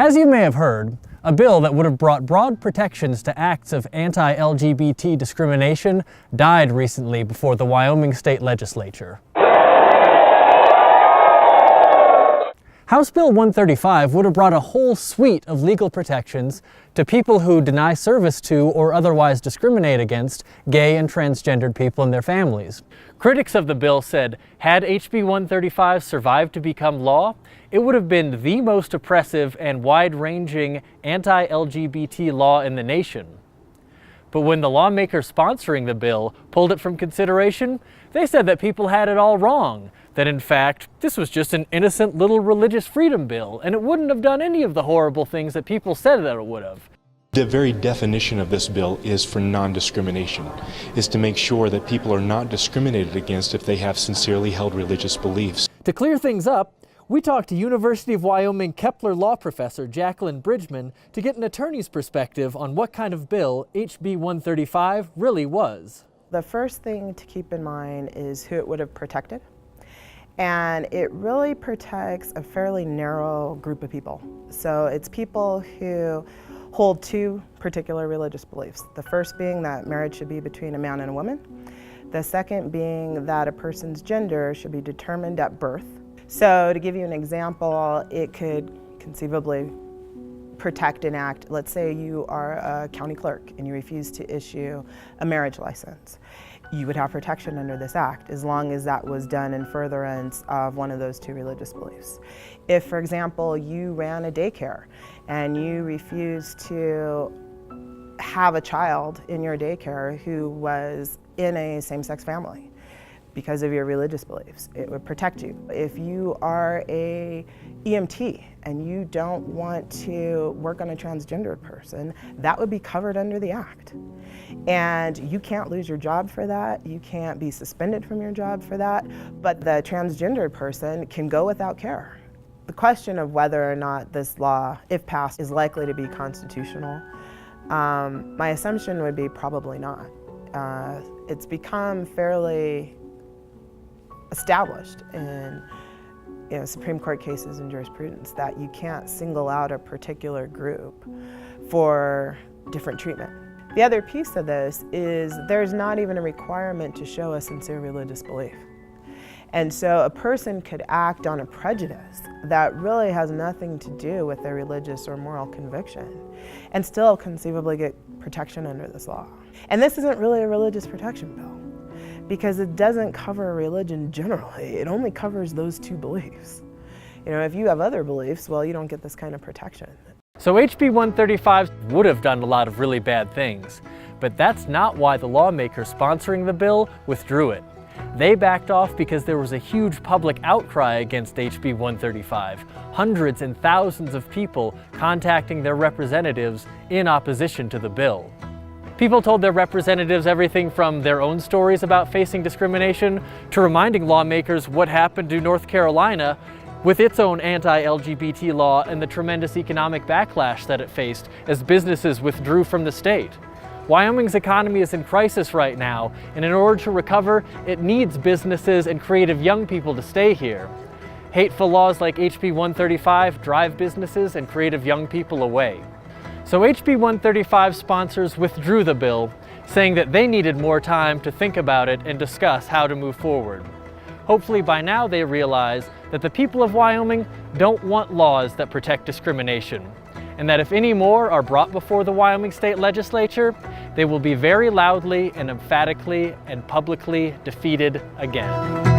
As you may have heard, a bill that would have brought broad protections to acts of anti-LGBT discrimination died recently before the Wyoming state legislature. House Bill 135 would have brought a whole suite of legal protections to people who deny service to or otherwise discriminate against gay and transgendered people and their families. Critics of the bill said, had HB 135 survived to become law, it would have been the most oppressive and wide-ranging anti-LGBT law in the nation. But when the lawmakers sponsoring the bill pulled it from consideration, they said that people had it all wrong, that in fact, this was just an innocent little religious freedom bill, and it wouldn't have done any of the horrible things that people said that it would have. The very definition of this bill is for non-discrimination, is to make sure that people are not discriminated against if they have sincerely held religious beliefs. To clear things up, we talked to University of Wyoming Kepler law professor Jacqueline Bridgman to get an attorney's perspective on what kind of bill HB 135 really was. The first thing to keep in mind is who it would have protected. And it really protects a fairly narrow group of people. So it's people who hold two particular religious beliefs. The first being that marriage should be between a man and a woman. The second being that a person's gender should be determined at birth. So to give you an example, it could conceivably protect an act. Let's say you are a county clerk and you refuse to issue a marriage license. You would have protection under this act as long as that was done in furtherance of one of those two religious beliefs. If, for example, you ran a daycare and you refused to have a child in your daycare who was in a same-sex family because of your religious beliefs, it would protect you. If you are a EMT and you don't want to work on a transgendered person, that would be covered under the act. And you can't lose your job for that, you can't be suspended from your job for that, but the transgendered person can go without care. The question of whether or not this law, if passed, is likely to be constitutional, my assumption would be probably not. It's become fairly established in Supreme Court cases and jurisprudence that you can't single out a particular group for different treatment. The other piece of this is there's not even a requirement to show a sincere religious belief. And so a person could act on a prejudice that really has nothing to do with their religious or moral conviction and still conceivably get protection under this law. And this isn't really a religious protection bill because it doesn't cover religion generally. It only covers those two beliefs. You know, if you have other beliefs, well, you don't get this kind of protection. So HB 135 would have done a lot of really bad things, but that's not why the lawmakers sponsoring the bill withdrew it. They backed off because there was a huge public outcry against HB 135, hundreds and thousands of people contacting their representatives in opposition to the bill. People told their representatives everything from their own stories about facing discrimination to reminding lawmakers what happened to North Carolina with its own anti-LGBT law and the tremendous economic backlash that it faced as businesses withdrew from the state. Wyoming's economy is in crisis right now, and in order to recover, it needs businesses and creative young people to stay here. Hateful laws like HB 135 drive businesses and creative young people away. So HB 135 sponsors withdrew the bill, saying that they needed more time to think about it and discuss how to move forward. Hopefully by now they realize that the people of Wyoming don't want laws that protect discrimination, and that if any more are brought before the Wyoming State Legislature, they will be very loudly and emphatically and publicly defeated again.